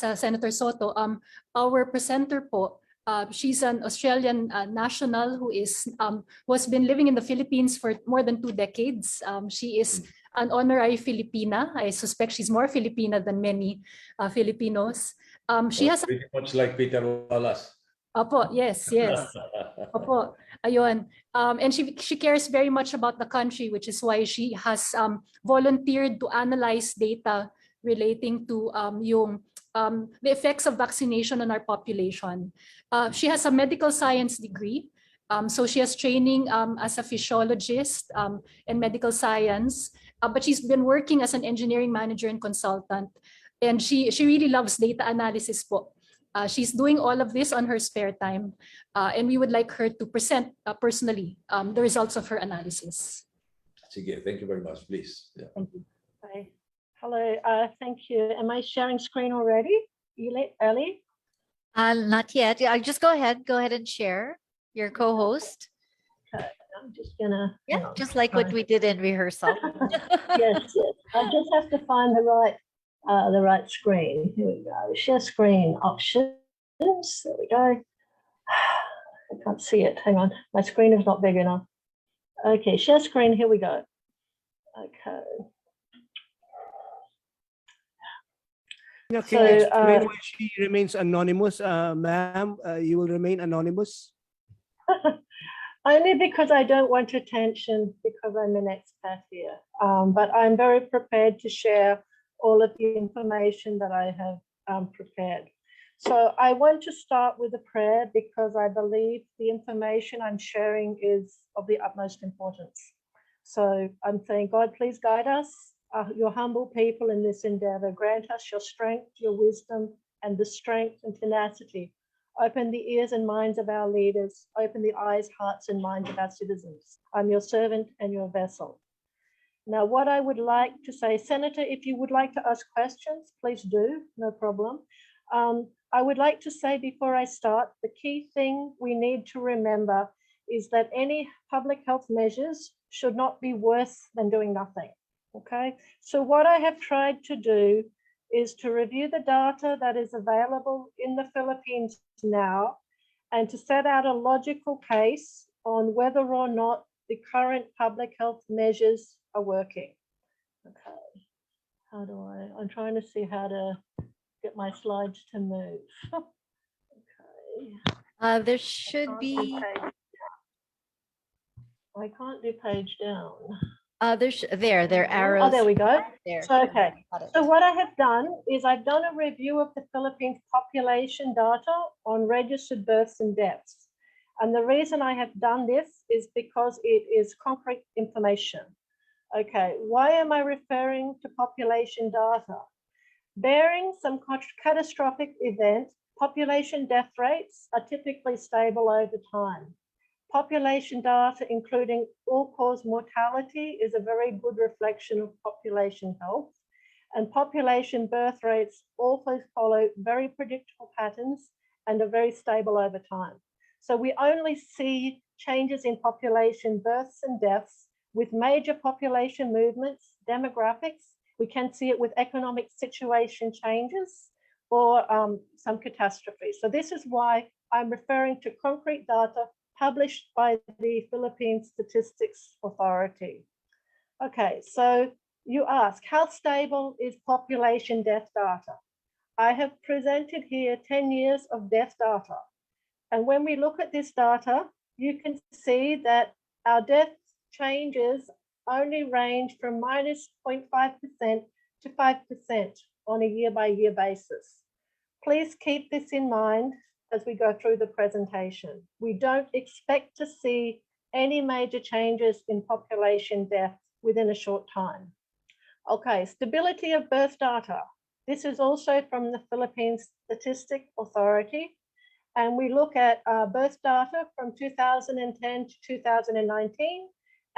Ms. Senator Sotto, our presenter po, she's an Australian national who has been living in the Philippines for more than 2 decades. She is an honorary Filipina. I suspect she's more Filipina than many Filipinos. She has pretty much like Peter Wallace. Opo, yes. Opo, ayun. And she cares very much about the country, which is why she has volunteered to analyze data relating to the effects of vaccination on our population. She has a medical science degree, so she has training as a physiologist in medical science, but she's been working as an engineering manager and consultant, and she really loves data analysis po. She's doing all of this on her spare time, and we would like her to present personally the results of her analysis. Sige, thank you very much, please. Yeah. Thank you. Hi. Hello, thank you. Am I sharing screen already, Ellie? Not yet. Yeah, just go ahead and share your co-host. Okay, I'm just gonna. Yeah, just like what we did in rehearsal. Yes. I just have to find the right screen. Here we go. Share screen options. There we go. I can't see it. Hang on. My screen is not big enough. Okay, share screen. Here we go. Okay. Can you explain why she remains anonymous, ma'am? You will remain anonymous? Only because I don't want attention, because I'm an expat here. But I'm very prepared to share all of the information that I have prepared. So I want to start with a prayer because I believe the information I'm sharing is of the utmost importance. So I'm saying, God, please guide us, your humble people in this endeavor. Grant us your strength, your wisdom, and the strength and tenacity. Open the ears and minds of our leaders. Open the eyes, hearts, and minds of our citizens. I'm your servant and your vessel. Now, what I would like to say, Senator, if you would like to ask questions, please do, no problem. I would like to say before I start, the key thing we need to remember is that any public health measures should not be worse than doing nothing, okay? So what I have tried to do is to review the data that is available in the Philippines now and to set out a logical case on whether or not the current public health measures are working. Okay, how do I'm trying to see how to get my slides to move. Okay. There should be. I can't do page down. There are arrows. Oh, there we go. There. So, okay. So what I have done is I've done a review of the Philippines population data on registered births and deaths. And the reason I have done this is because it is concrete information. Okay, why am I referring to population data? Bearing some catastrophic event, population death rates are typically stable over time. Population data, including all-cause mortality, is a very good reflection of population health. And population birth rates also follow very predictable patterns and are very stable over time. So we only see changes in population births and deaths with major population movements, demographics. We can see it with economic situation changes or some catastrophe. So this is why I'm referring to concrete data published by the Philippine Statistics Authority. Okay, so you ask, how stable is population death data? I have presented here 10 years of death data. And when we look at this data, you can see that our death changes only range from minus 0.5% to 5% on a year-by-year basis. Please keep this in mind as we go through the presentation. We don't expect to see any major changes in population death within a short time. Okay, stability of birth data. This is also from the Philippine Statistics Authority. And we look at birth data from 2010 to 2019,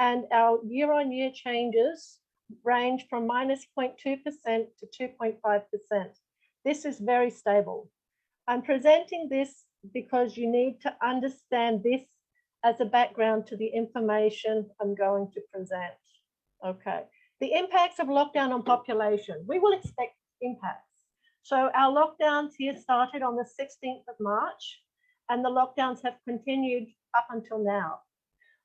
and our year-on-year changes range from minus 0.2% to 2.5%. This is very stable. I'm presenting this because you need to understand this as a background to the information I'm going to present. Okay, the impacts of lockdown on population. We will expect impacts. So our lockdowns here started on the 16th of March, and the lockdowns have continued up until now.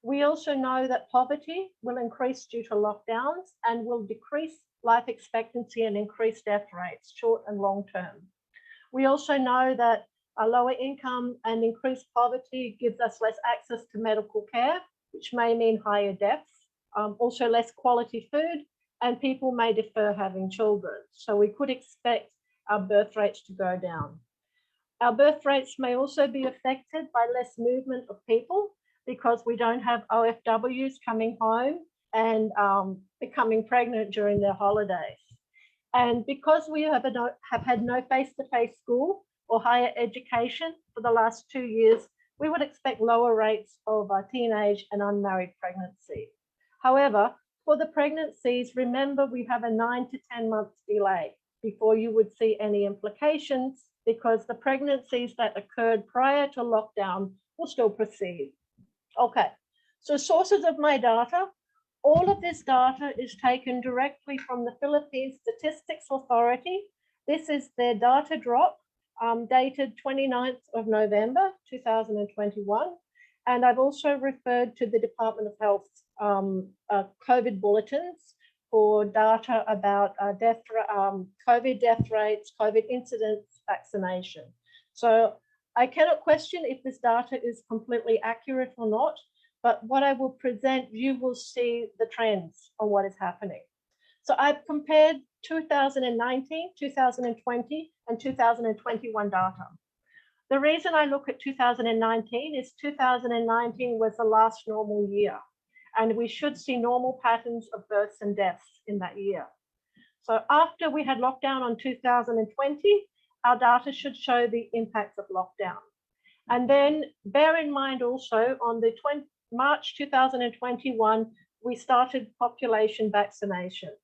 We also know that poverty will increase due to lockdowns and will decrease life expectancy and increase death rates, short and long term. We also know that a lower income and increased poverty gives us less access to medical care, which may mean higher deaths, also less quality food, and people may defer having children. So we could expect our birth rates to go down. Our birth rates may also be affected by less movement of people because we don't have OFWs coming home and becoming pregnant during their holidays. And because we have had no face-to-face school or higher education for the last 2 years, we would expect lower rates of teenage and unmarried pregnancy. However, for the pregnancies, remember we have a 9 to 10 months delay before you would see any implications, because the pregnancies that occurred prior to lockdown will still proceed. Okay, so sources of my data. All of this data is taken directly from the Philippine Statistics Authority. This is their data drop dated 29th of November 2021. And I've also referred to the Department of Health COVID bulletins for data about COVID death rates, COVID incidents, vaccination. So I cannot question if this data is completely accurate or not, but what I will present, you will see the trends on what is happening. So I've compared 2019, 2020, and 2021 data. The reason I look at 2019 is 2019 was the last normal year, and we should see normal patterns of births and deaths in that year. So after we had lockdown on 2020, our data should show the impacts of lockdown. And then bear in mind also on the March 2021, we started population vaccination.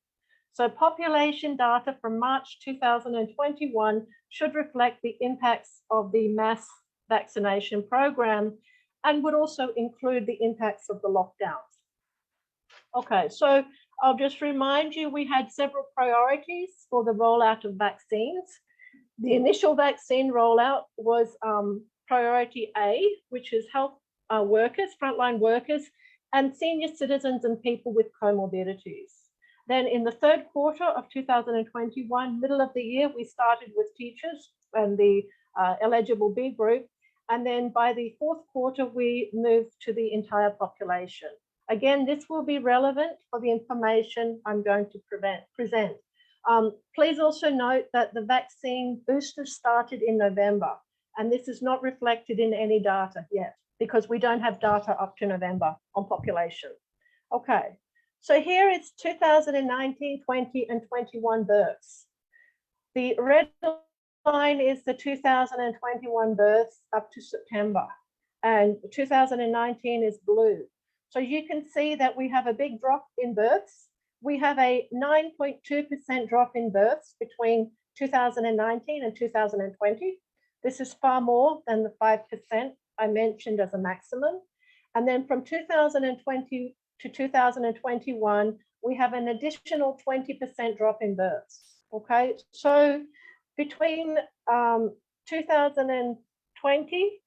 So population data from March 2021 should reflect the impacts of the mass vaccination program and would also include the impacts of the lockdowns. Okay, so I'll just remind you, we had several priorities for the rollout of vaccines. The initial vaccine rollout was priority A, which is health workers, frontline workers, and senior citizens and people with comorbidities. Then in the third quarter of 2021, middle of the year, we started with teachers and the eligible B group. And then by the fourth quarter, we moved to the entire population. Again, this will be relevant for the information I'm going to present. Please also note that the vaccine booster started in November, and this is not reflected in any data yet because we don't have data up to November on population. Okay, so here it's 2019, 20, and 21 births. The red line is the 2021 births up to September, and 2019 is blue. So you can see that we have a big drop in births. We have a 9.2% drop in births between 2019 and 2020. This is far more than the 5% I mentioned as a maximum. And then from 2020 to 2021, we have an additional 20% drop in births. Okay, so between 2020,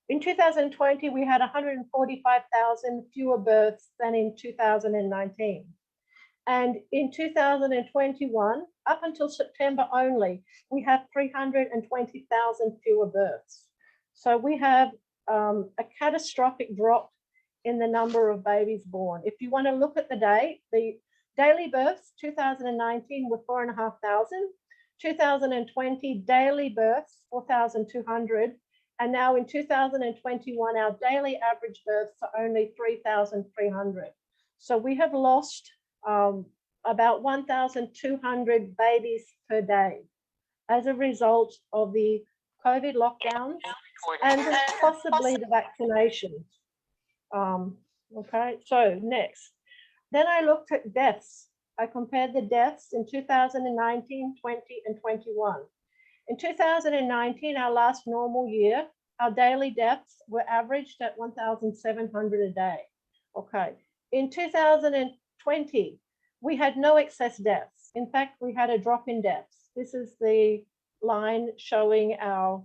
in 2020, we had 145,000 fewer births than in 2019. And in 2021, up until September only, we have 320,000 fewer births. So we have a catastrophic drop in the number of babies born. If you want to look at the daily births, 2019 were 4,500, 2020 daily births, 4,200, and now in 2021, our daily average births are only 3,300. So we have lost about 1,200 babies per day as a result of the COVID lockdowns and possibly the vaccinations. Okay, so next. Then I looked at deaths. I compared the deaths in 2019, 20, and 21. In 2019, our last normal year, our daily deaths were averaged at 1,700 a day. Okay, in 2020, we had no excess deaths. In fact, we had a drop in deaths. This is the line showing our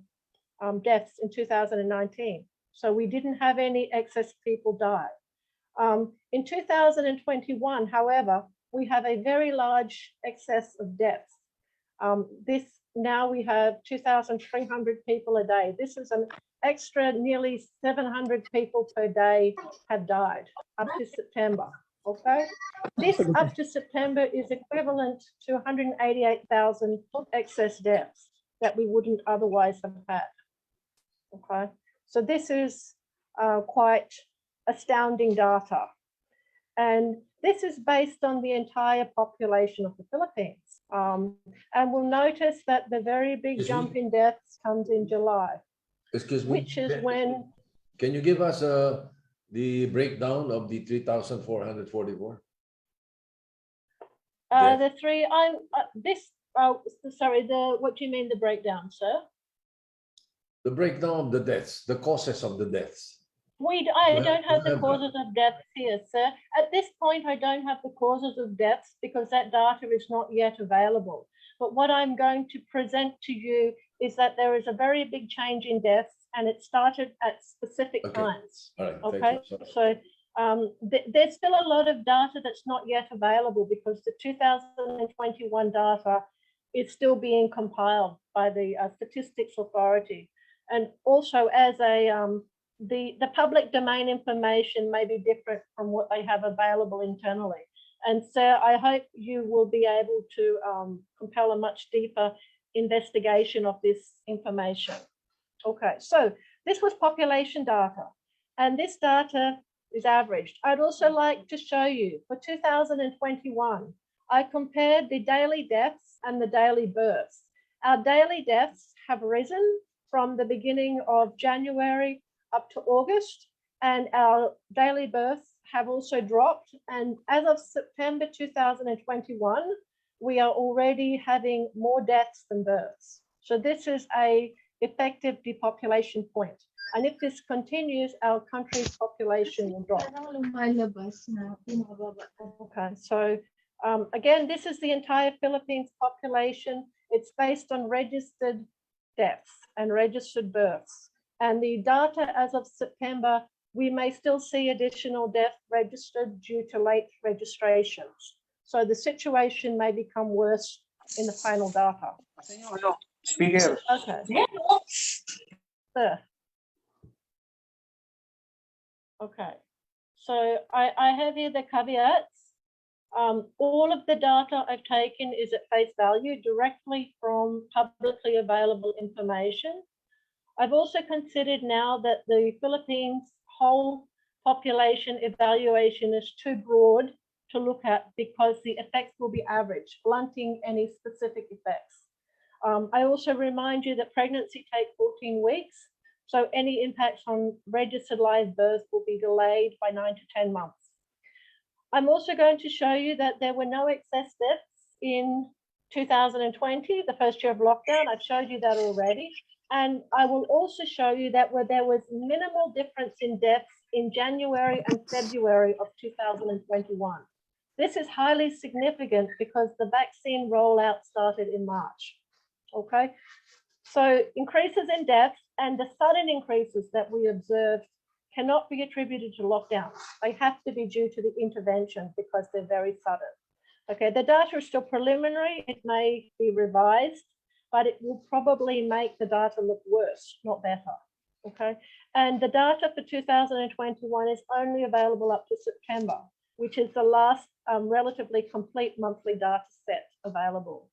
deaths in 2019. So we didn't have any excess people die. In 2021, however, we have a very large excess of deaths. Now we have 2,300 people a day. This is an extra nearly 700 people per day have died up to September. Okay, this up to September is equivalent to 188,000 excess deaths that we wouldn't otherwise have had. Okay, so this is quite astounding data. And this is based on the entire population of the Philippines. And we'll notice that the very big jump in deaths comes in July. Excuse me. Which is when... Can you give us the breakdown of the 3,444? The three, sorry, what do you mean the breakdown, sir? The breakdown of the deaths, the causes of the deaths. I don't have the causes of deaths here, sir. At this point, I don't have the causes of deaths because that data is not yet available. But what I'm going to present to you is that there is a very big change in deaths and it started at specific times. All right. Okay, so there's still a lot of data that's not yet available because the 2021 data is still being compiled by the Statistics Authority. And also as the public domain information may be different from what they have available internally. And so I hope you will be able to compel a much deeper investigation of this information. Okay, so this was population data, and this data is averaged. I'd also like to show you for 2021, I compared the daily deaths and the daily births. Our daily deaths have risen from the beginning of January up to August, and our daily births have also dropped. And as of September 2021, we are already having more deaths than births. So this is a effective depopulation point. And if this continues, our country's population will drop. Okay, so again, this is the entire Philippines population. It's based on registered deaths and registered births. And the data as of September, we may still see additional deaths registered due to late registrations. So the situation may become worse in the final data. Speaker. Okay. There. Okay. So I have here the caveats. All of the data I've taken is at face value directly from publicly available information. I've also considered now that the Philippines whole population evaluation is too broad to look at because the effects will be average, blunting any specific effects. I also remind you that pregnancy takes 14 weeks, so any impacts on registered live births will be delayed by 9 to 10 months. I'm also going to show you that there were no excess deaths in 2020, the first year of lockdown. I've showed you that already. And I will also show you that there was minimal difference in deaths in January and February of 2021. This is highly significant because the vaccine rollout started in March. Okay, so increases in deaths and the sudden increases that we observed cannot be attributed to lockdowns. They have to be due to the intervention because they're very sudden. Okay, the data is still preliminary. It may be revised, but it will probably make the data look worse, not better. Okay, and the data for 2021 is only available up to September, which is the last relatively complete monthly data set available.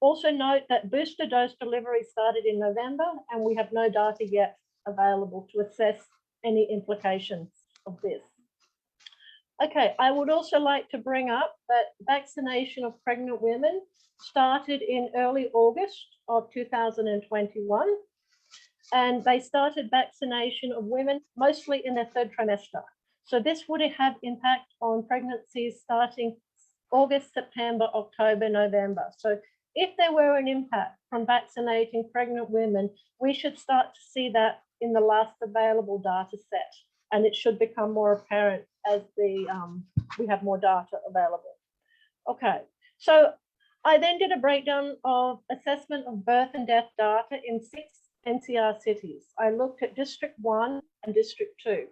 Also note that booster dose delivery started in November, and we have no data yet available to assess any implications of this. Okay, I would also like to bring up that vaccination of pregnant women started in early August of 2021, and they started vaccination of women mostly in their third trimester. So this would have impact on pregnancies starting August, September, October, November. So if there were an impact from vaccinating pregnant women, we should start to see that in the last available data set, and it should become more apparent as we have more data available. Okay, so I then did a breakdown of assessment of birth and death data in 6 NCR cities. I looked at District 1 and District 2.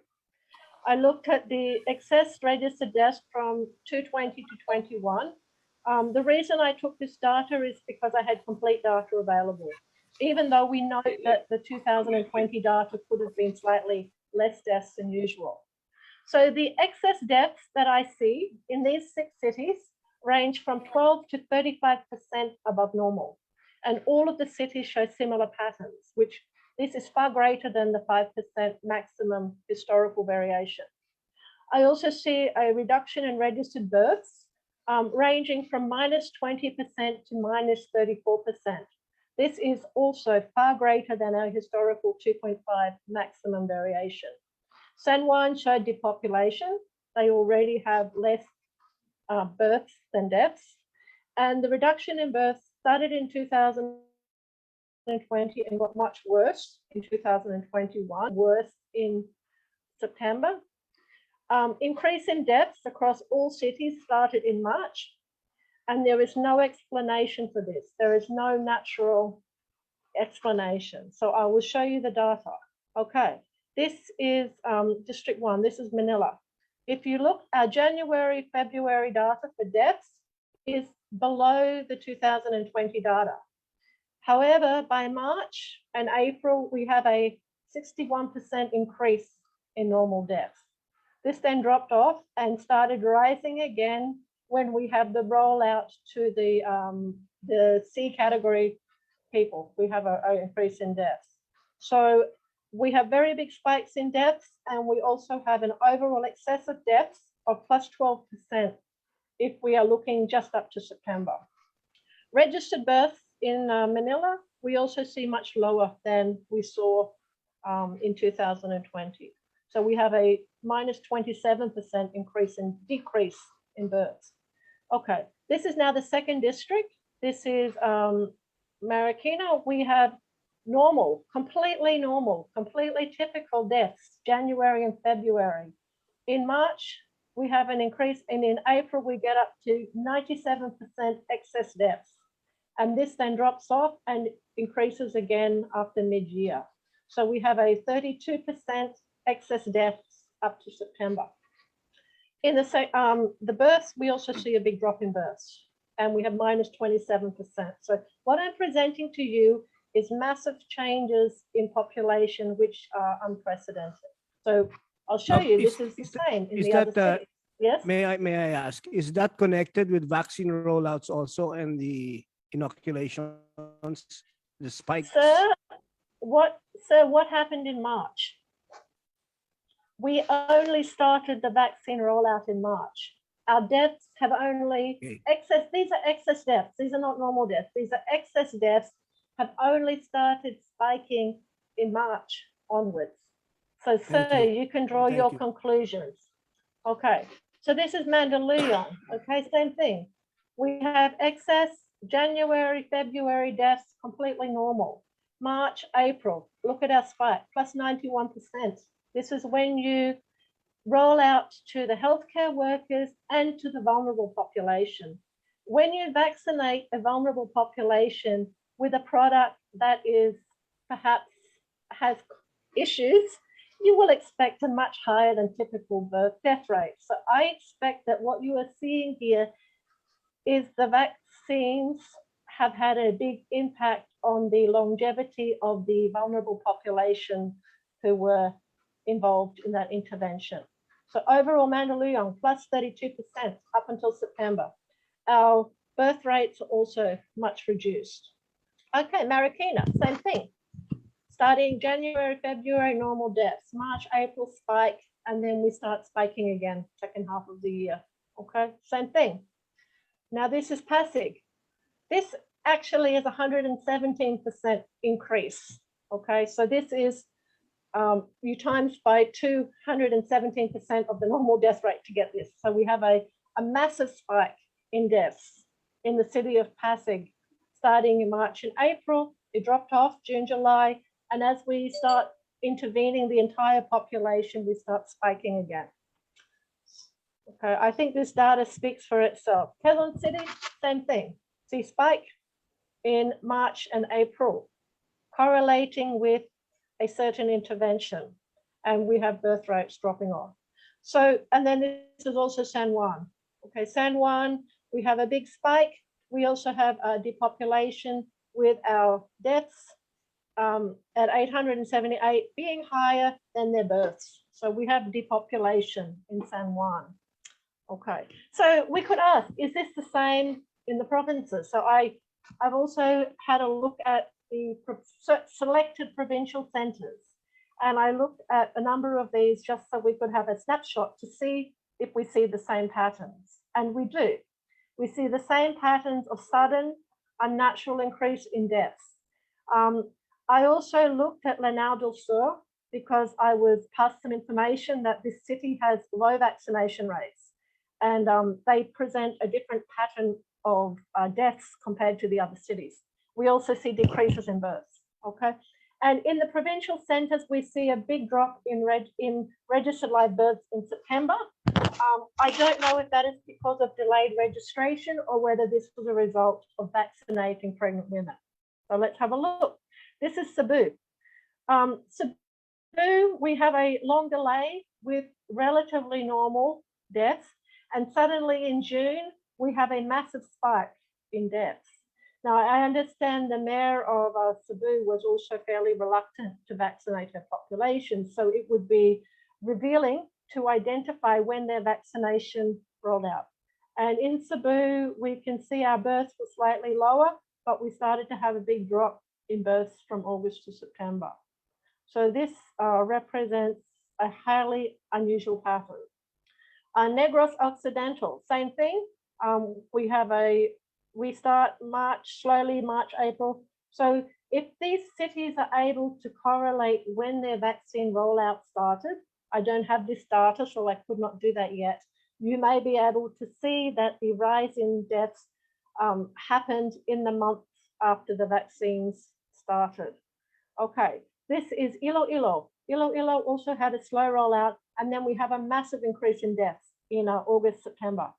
I looked at the excess registered deaths from 2020 to 21. The reason I took this data is because I had complete data available, even though we know that the 2020 data could have been slightly less deaths than usual. So the excess deaths that I see in these 6 cities range from 12 to 35% above normal. And all of the cities show similar patterns, which this is far greater than the 5% maximum historical variation. I also see a reduction in registered births ranging from -20% to -34%. This is also far greater than our historical 2.5 maximum variation. San Juan showed depopulation. They already have less births than deaths. And the reduction in births started in 2020 and got much worse in 2021, worse in September. Increase in deaths across all cities started in March, and there is no explanation for this. There is no natural explanation. So I will show you the data. Okay, this is District 1, this is Manila. If you look, our January, February data for deaths is below the 2020 data. However, by March and April, we have a 61% increase in normal deaths. This then dropped off and started rising again when we have the rollout to the C category people. We have an increase in deaths. So we have very big spikes in deaths, and we also have an overall excessive deaths of plus 12% if we are looking just up to September. Registered births in Manila, we also see much lower than we saw in 2020. So we have a -27% decrease in births. Okay, this is now the second district. This is Marikina. We have normal, completely typical deaths, January and February. In March, we have an increase, and in April, we get up to 97% excess deaths. And this then drops off and increases again after mid-year. So we have a 32% excess deaths up to September. In the births, we also see a big drop in births, and we have -27%. So what I'm presenting to you is massive changes in population, which are unprecedented. So I'll show you, this is the same in the other cities. Yes? May I ask, is that connected with vaccine rollouts also and the inoculations, the spikes? Sir, what happened in March? We only started the vaccine rollout in March. Our deaths have only these are excess deaths. These are not normal deaths. These are excess deaths have only started spiking in March onwards. So sir, you can draw your conclusions. Okay, so this is Mandaluyong. Okay, same thing. We have excess January, February deaths, completely normal. March, April, look at our spike, plus 91%. This is when you roll out to the healthcare workers and to the vulnerable population. When you vaccinate a vulnerable population with a product that is perhaps has issues, you will expect a much higher than typical death rate. So I expect that what you are seeing here is the vaccines have had a big impact on the longevity of the vulnerable population who were involved in that intervention. So overall, Mandaluyong plus 32% up until September. Our birth rates are also much reduced. Okay, Marikina, same thing. Starting January, February, normal deaths, March, April spike, and then we start spiking again, second half of the year. Okay, same thing. Now this is Pasig. This actually is 117% increase. Okay, so this is you times by 217% of the normal death rate to get this. So we have a massive spike in deaths in the city of Pasig, starting in March and April. It dropped off June, July, and as we start intervening the entire population, we start spiking again. Okay, I think this data speaks for itself. Quezon City, same thing. see spike in March and April, correlating with a certain intervention, and we have birth rates dropping off. So, and then this is also San Juan. Okay, San Juan, we have a big spike. We also have a depopulation with our deaths at 878 being higher than their births. So we have depopulation in San Juan. Okay, so we could ask, is this the same in the provinces? So I've also had a look at the selected provincial centres, and I looked at a number of these just so we could have a snapshot to see if we see the same patterns. And we do. We see the same patterns of sudden, unnatural increase in deaths. I also looked at Lanao del Sur because I was passed some information that this city has low vaccination rates, and they present a different pattern of deaths compared to the other cities. We also see decreases in births, okay? And in the provincial centres, we see a big drop in registered live births in September. I don't know if that is because of delayed registration or whether this was a result of vaccinating pregnant women. So let's have a look. This is Cebu. Cebu, we have a long delay with relatively normal deaths, and suddenly in June, we have a massive spike in deaths. Now, I understand the mayor of Cebu was also fairly reluctant to vaccinate her population, so it would be revealing to identify when their vaccination rolled out. And in Cebu, we can see our births were slightly lower, but we started to have a big drop in births from August to September. So this represents a highly unusual pattern. Negros Occidental, same thing. We start March, slowly March, April. So if these cities are able to correlate when their vaccine rollout started, I don't have this data, so I could not do that yet. You may be able to see that the rise in deaths happened in the months after the vaccines started. Okay, this is Iloilo. Iloilo also had a slow rollout, and then we have a massive increase in deaths in August, September.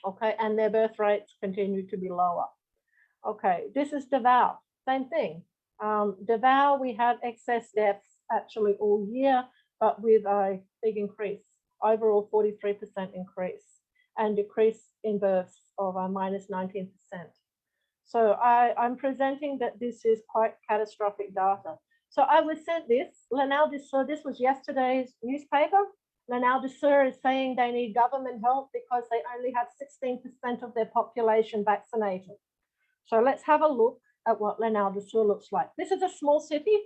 Okay, and their birth rates continue to be lower. Okay, this is Davao, same thing. Davao, we have excess deaths actually all year, but with a big increase, overall 43% increase, and decrease in births of minus 19%. So I'm presenting that this is quite catastrophic data. So I was sent this, Lanao del Sur, this was yesterday's newspaper. Lanao del Sur is saying they need government help because they only have 16% of their population vaccinated. So let's have a look at what Lanao del Sur looks like. This is a small city.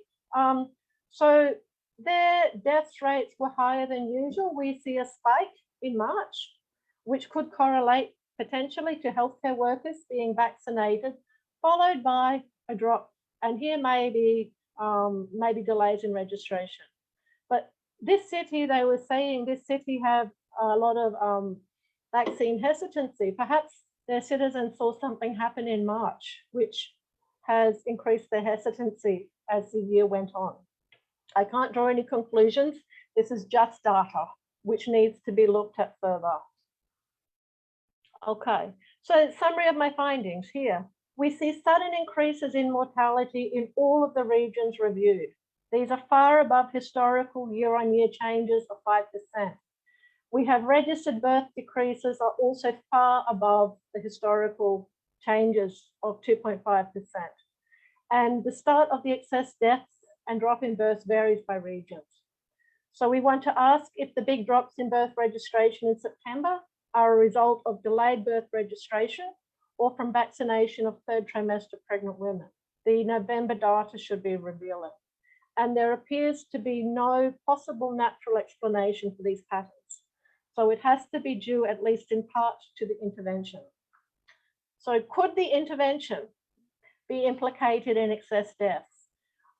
So their death rates were higher than usual. We see a spike in March, which could correlate potentially to healthcare workers being vaccinated, followed by a drop. And here maybe delays in registration. But this city, they were saying this city have a lot of vaccine hesitancy. Perhaps their citizens saw something happen in March, which has increased their hesitancy as the year went on. I can't draw any conclusions. This is just data, which needs to be looked at further. Okay, so summary of my findings here. We see sudden increases in mortality in all of the regions reviewed. These are far above historical year-on-year changes of 5%. We have registered birth decreases are also far above the historical changes of 2.5%. And the start of the excess deaths and drop in births varies by regions. So we want to ask if the big drops in birth registration in September are a result of delayed birth registration or from vaccination of third trimester pregnant women. The November data should be revealing. And there appears to be no possible natural explanation for these patterns. So it has to be due, at least in part, to the intervention. So could the intervention be implicated in excess deaths?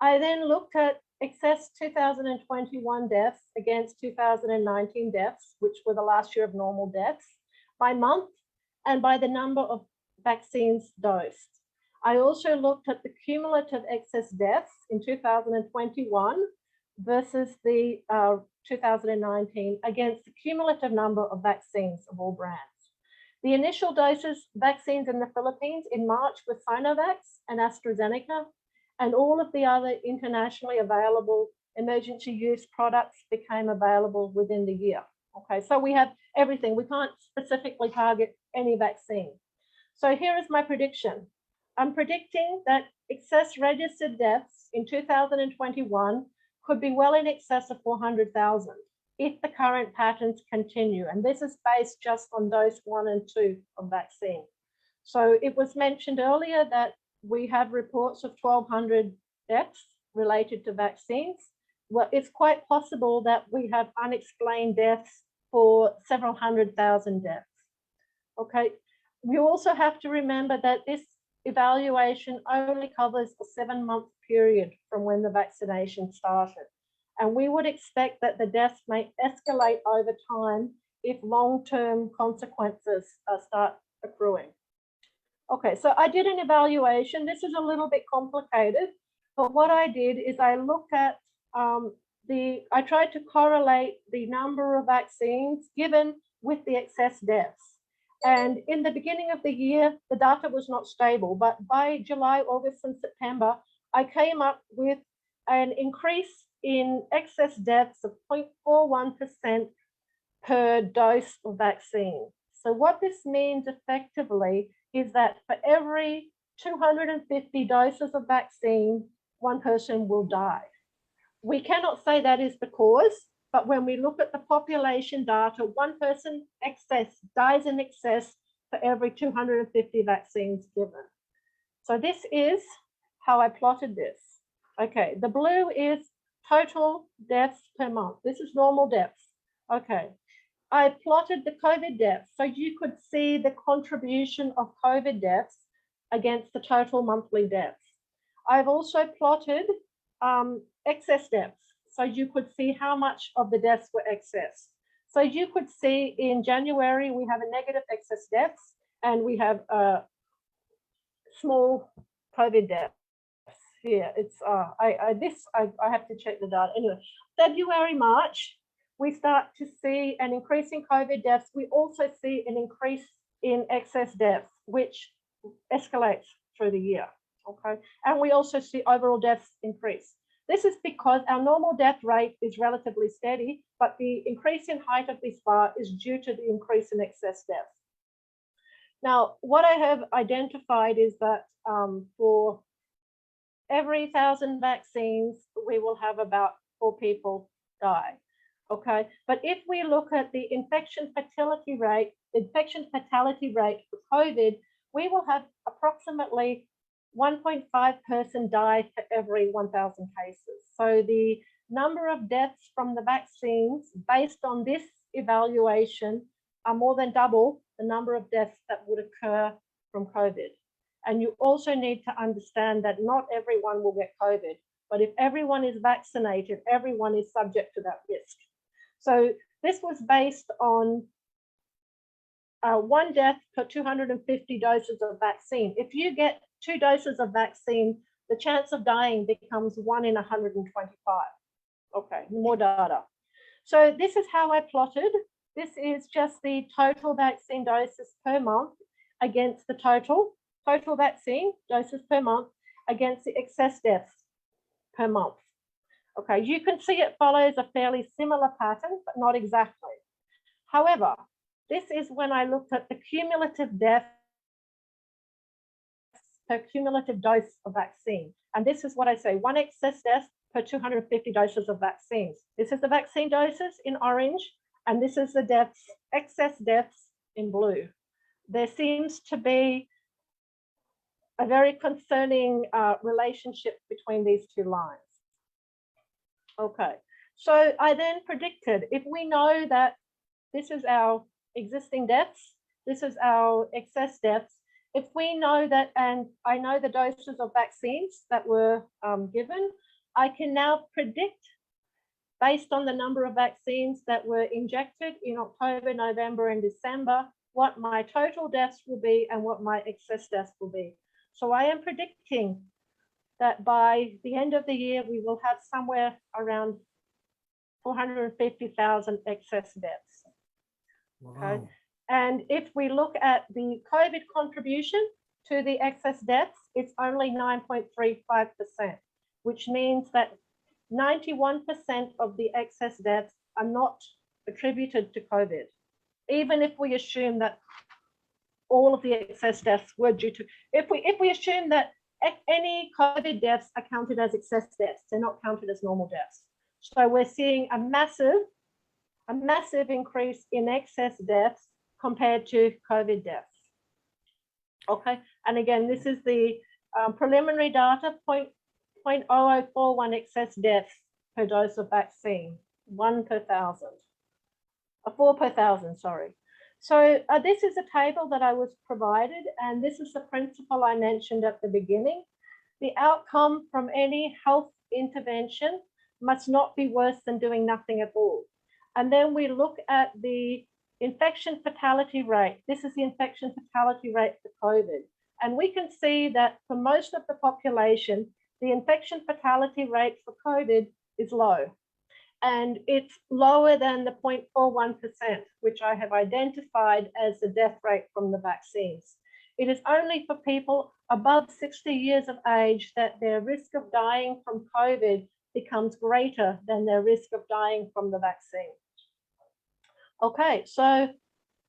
I then looked at excess 2021 deaths against 2019 deaths, which were the last year of normal deaths, by month and by the number of vaccines dosed. I also looked at the cumulative excess deaths in 2021 versus the 2019 against the cumulative number of vaccines of all brands. The initial doses vaccines in the Philippines in March were Sinovac and AstraZeneca, and all of the other internationally available emergency use products became available within the year. Okay, so we have everything. We can't specifically target any vaccine. So here is my prediction. I'm predicting that excess registered deaths in 2021 could be well in excess of 400,000 if the current patterns continue. And this is based just on dose 1 and 2 of vaccine. So it was mentioned earlier that we have reports of 1,200 deaths related to vaccines. Well, it's quite possible that we have unexplained deaths for several 100,000 deaths. Okay, we also have to remember that this evaluation only covers a 7-month period from when the vaccination started. And we would expect that the deaths may escalate over time if long-term consequences start accruing. Okay, so I did an evaluation. This is a little bit complicated, but what I did is I looked at I tried to correlate the number of vaccines given with the excess deaths. And in the beginning of the year, the data was not stable, but by July, August, and September, I came up with an increase in excess deaths of 0.41% per dose of vaccine. So what this means effectively is that for every 250 doses of vaccine, one person will die. We cannot say that is the cause, but when we look at the population data, one person dies in excess for every 250 vaccines given. So this is how I plotted this. Okay, the blue is total deaths per month. This is normal deaths. Okay, I plotted the COVID deaths so you could see the contribution of COVID deaths against the total monthly deaths. I've also plotted excess deaths so you could see how much of the deaths were excess. So you could see in January we have a negative excess deaths and we have a small COVID deaths here. It's I have to check the data. Anyway, February, March, we start to see an increase in COVID deaths. We also see an increase in excess deaths, which escalates through the year. Okay, and we also see overall deaths increase. This is because our normal death rate is relatively steady, but the increase in height of this bar is due to the increase in excess deaths. Now, what I have identified is that for every 1,000 vaccines, we will have about 4 people die. Okay, but if we look at the infection fatality rate for COVID, we will have approximately 1.5 person die for every 1,000 cases. So the number of deaths from the vaccines based on this evaluation are more than double the number of deaths that would occur from COVID. And you also need to understand that not everyone will get COVID, but if everyone is vaccinated, everyone is subject to that risk. So this was based on 1 death per 250 doses of vaccine. If you get 2 doses of vaccine, the chance of dying becomes 1 in 125. Okay, more data. So this is how I plotted. This is just the total vaccine doses per month against the total vaccine doses per month against the excess deaths per month. Okay, you can see it follows a fairly similar pattern, but not exactly. However, this is when I looked at the cumulative deaths per cumulative dose of vaccine. And this is what I say, 1 excess death per 250 doses of vaccines. This is the vaccine doses in orange, and this is the deaths, excess deaths in blue. There seems to be a very concerning relationship between these 2 lines. Okay, so I then predicted, if we know that this is our existing deaths, this is our excess deaths, if we know that, and I know the doses of vaccines that were given, I can now predict based on the number of vaccines that were injected in October, November, and December, what my total deaths will be and what my excess deaths will be. So I am predicting that by the end of the year, we will have somewhere around 450,000 excess deaths. Okay. Wow. And if we look at the COVID contribution to the excess deaths, it's only 9.35%, which means that 91% of the excess deaths are not attributed to COVID, even if we assume that all of the excess deaths were due to, if we assume that any COVID deaths are counted as excess deaths, they're not counted as normal deaths. So we're seeing a massive increase in excess deaths compared to COVID deaths. Okay, and again, this is the preliminary data, 0.0041 excess deaths per dose of vaccine, 1 per thousand, 4 per thousand, sorry. So this is a table that I was provided, and this is the principle I mentioned at the beginning. The outcome from any health intervention must not be worse than doing nothing at all. And then we look at the infection fatality rate. This is the infection fatality rate for COVID. And we can see that for most of the population, the infection fatality rate for COVID is low. And it's lower than the 0.41%, which I have identified as the death rate from the vaccines. It is only for people above 60 years of age that their risk of dying from COVID becomes greater than their risk of dying from the vaccine. Okay, so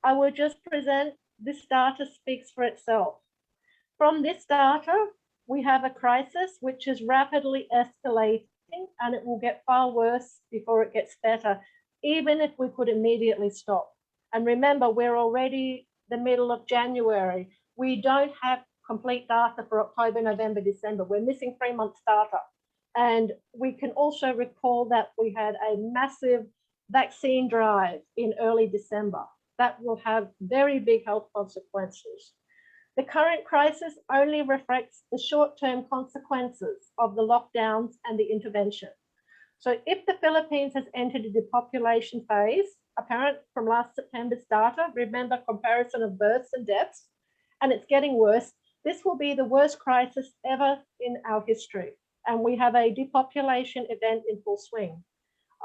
I will just present, this data speaks for itself. From this data, we have a crisis which is rapidly escalating, and it will get far worse before it gets better, even if we could immediately stop. And remember, we're already the middle of January. We don't have complete data for October, November, December. We're missing 3 months data. And we can also recall that we had a massive vaccine drive in early December. That will have very big health consequences. The current crisis only reflects the short-term consequences of the lockdowns and the intervention. So if the Philippines has entered a depopulation phase, apparent from last September's data, remember comparison of births and deaths, and it's getting worse, this will be the worst crisis ever in our history. And we have a depopulation event in full swing.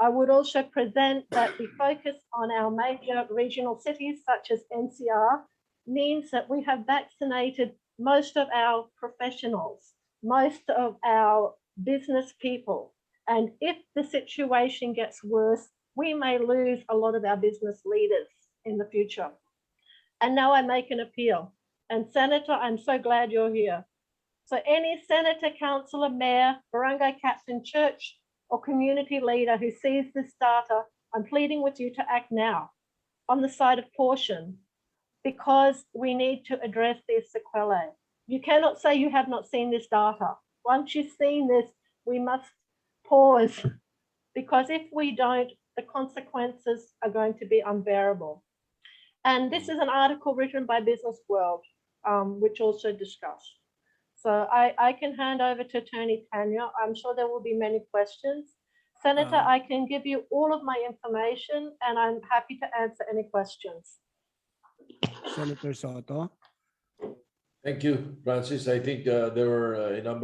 I would also present that the focus on our major regional cities such as NCR means that we have vaccinated most of our professionals, most of our business people. And if the situation gets worse, we may lose a lot of our business leaders in the future. And now I make an appeal. And Senator, I'm so glad you're here. So any senator, councillor, mayor, barangay captain, church, or community leader who sees this data, I'm pleading with you to act now on the side of caution, because we need to address these sequelae. You cannot say you have not seen this data. Once you've seen this, we must pause, because if we don't, the consequences are going to be unbearable. And this is an article written by Business World, which also discussed. So I can hand over to Attorney Tanya. I'm sure there will be many questions. Senator, I can give you all of my information, and I'm happy to answer any questions. Senator Sotto. Thank you, Francis. I think there were a number